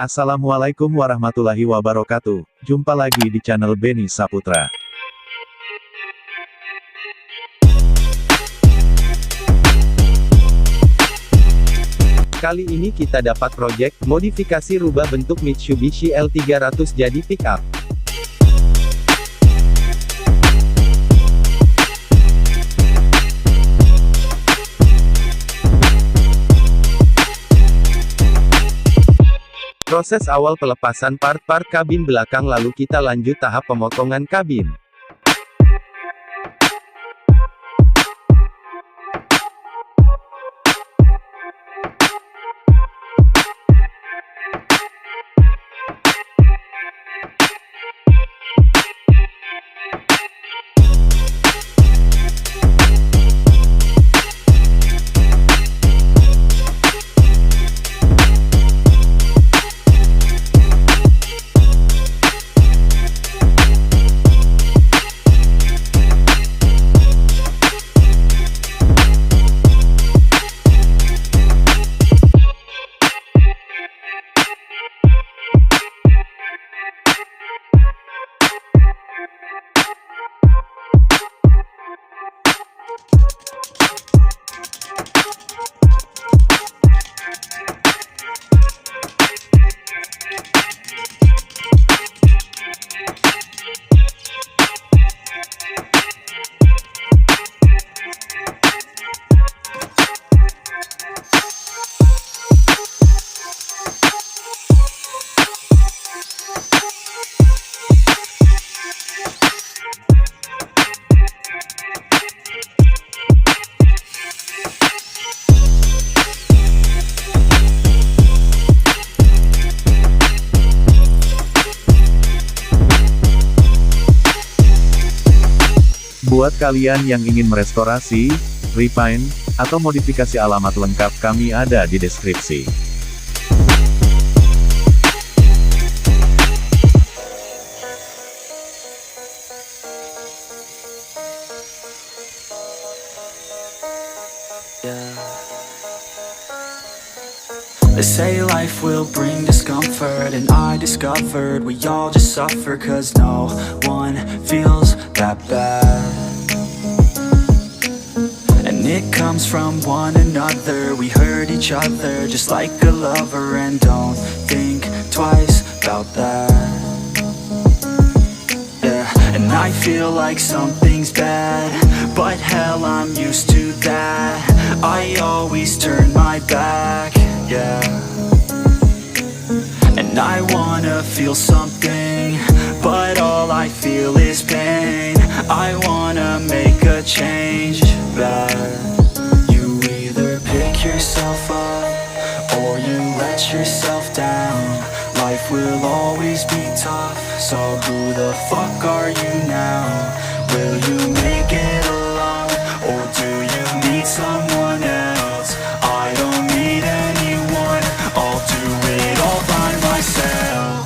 Assalamualaikum warahmatullahi wabarakatuh. Jumpa lagi di channel Beni Saputra. Kali ini kita dapat proyek modifikasi rubah bentuk Mitsubishi L300 jadi pickup. Proses awal pelepasan part-part kabin belakang, lalu kita lanjut tahap pemotongan kabin. Buat kalian yang ingin merestorasi, repaint, atau modifikasi, alamat lengkap kami ada di deskripsi. They say life will bring discomfort, and I discovered we all just suffer, cause no one feels that bad. And it comes from one another, we hurt each other just like a lover, and don't think twice about that. Yeah, and I feel like something's bad, but hell, I'm used to that. I always turn my back, yeah. And I wanna feel something, but all I feel is pain. I wanna make a change, but you either pick yourself up or you let yourself down. Life will always be tough, so who the fuck are you now? Will you make it alone, or do you need someone else? I don't need anyone, I'll do it all by myself.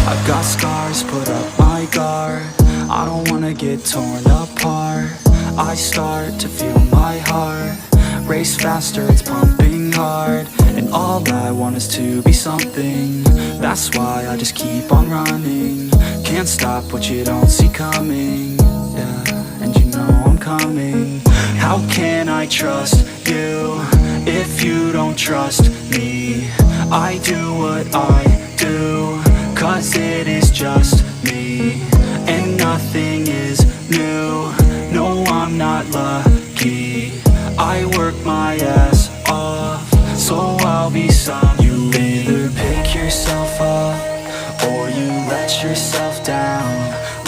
I've got scars, put up my guard. I don't wanna get torn apart. I start to feel my heart race faster, it's pumping hard. And all I want is to be something. That's why I just keep on running. Can't stop what you don't see coming. Yeah, and you know I'm coming. How can I trust you if you don't trust me? I do what I do, cause it is just me, and nothing is new. No, I'm not lucky. I work my ass off, so I'll be some. You either pick yourself up or you let yourself down.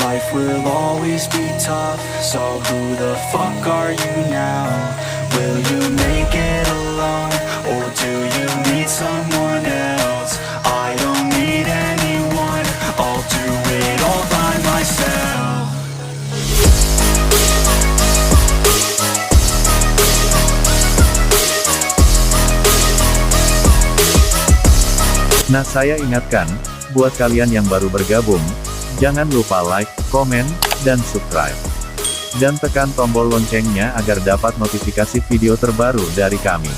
Life will always be tough, so who the fuck are you now? Will you make it alone, or do you need someone else? I don't need anyone, I'll do it all by myself. Nah, saya ingatkan, buat kalian yang baru bergabung, jangan lupa like, komen, dan subscribe. Dan tekan tombol loncengnya agar dapat notifikasi video terbaru dari kami.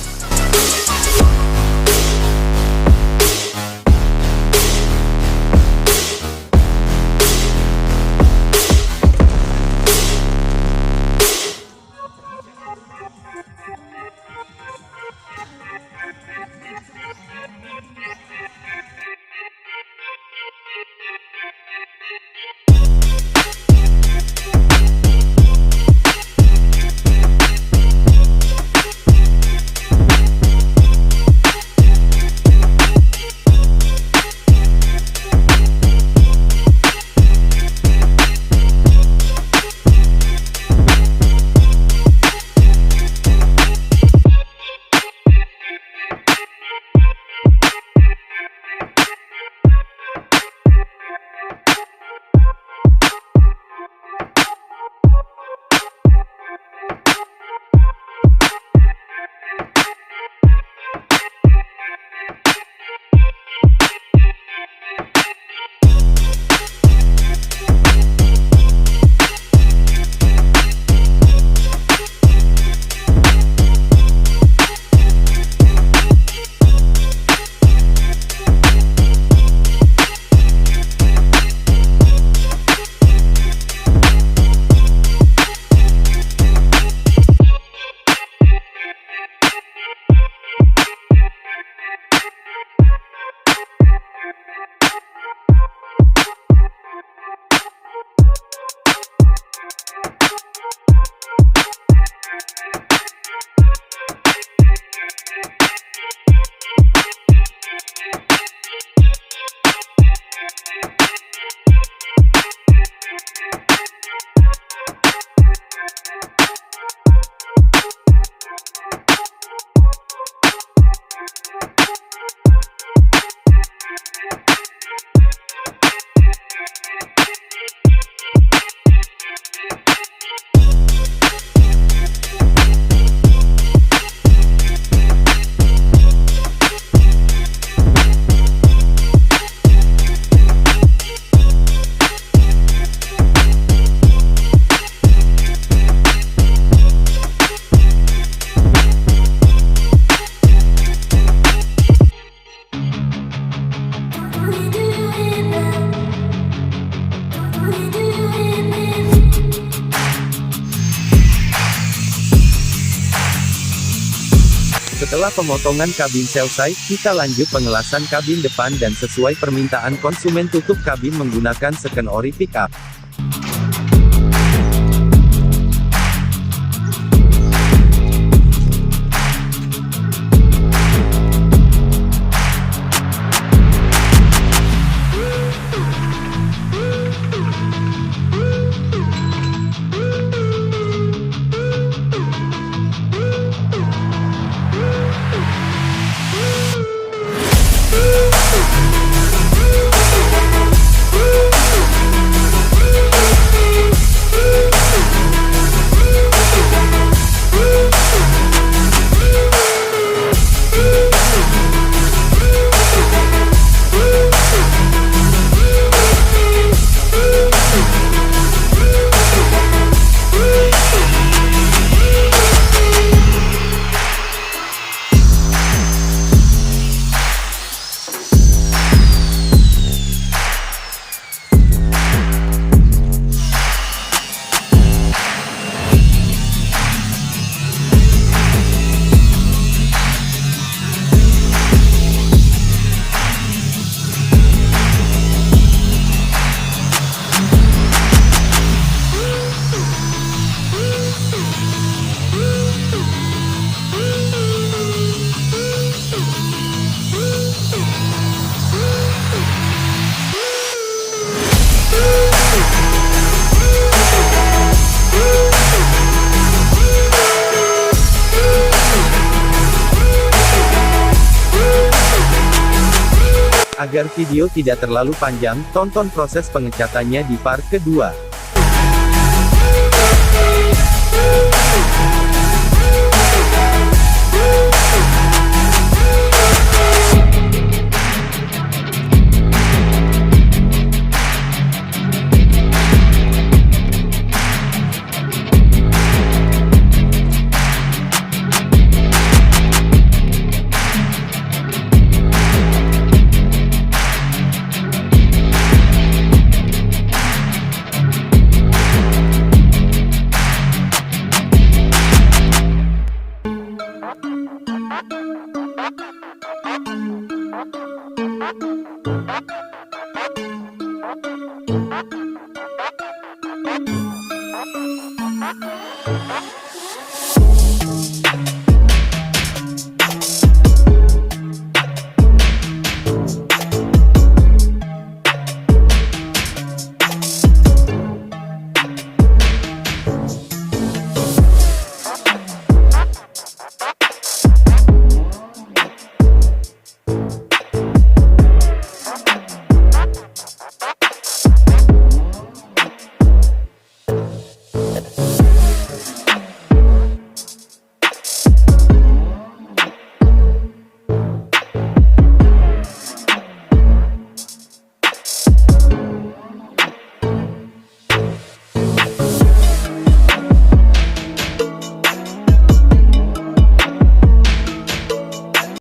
Setelah pemotongan kabin selesai, kita lanjut pengelasan kabin depan dan sesuai permintaan konsumen tutup kabin menggunakan second ori pickup. Agar video tidak terlalu panjang, tonton proses pengecatannya di part kedua.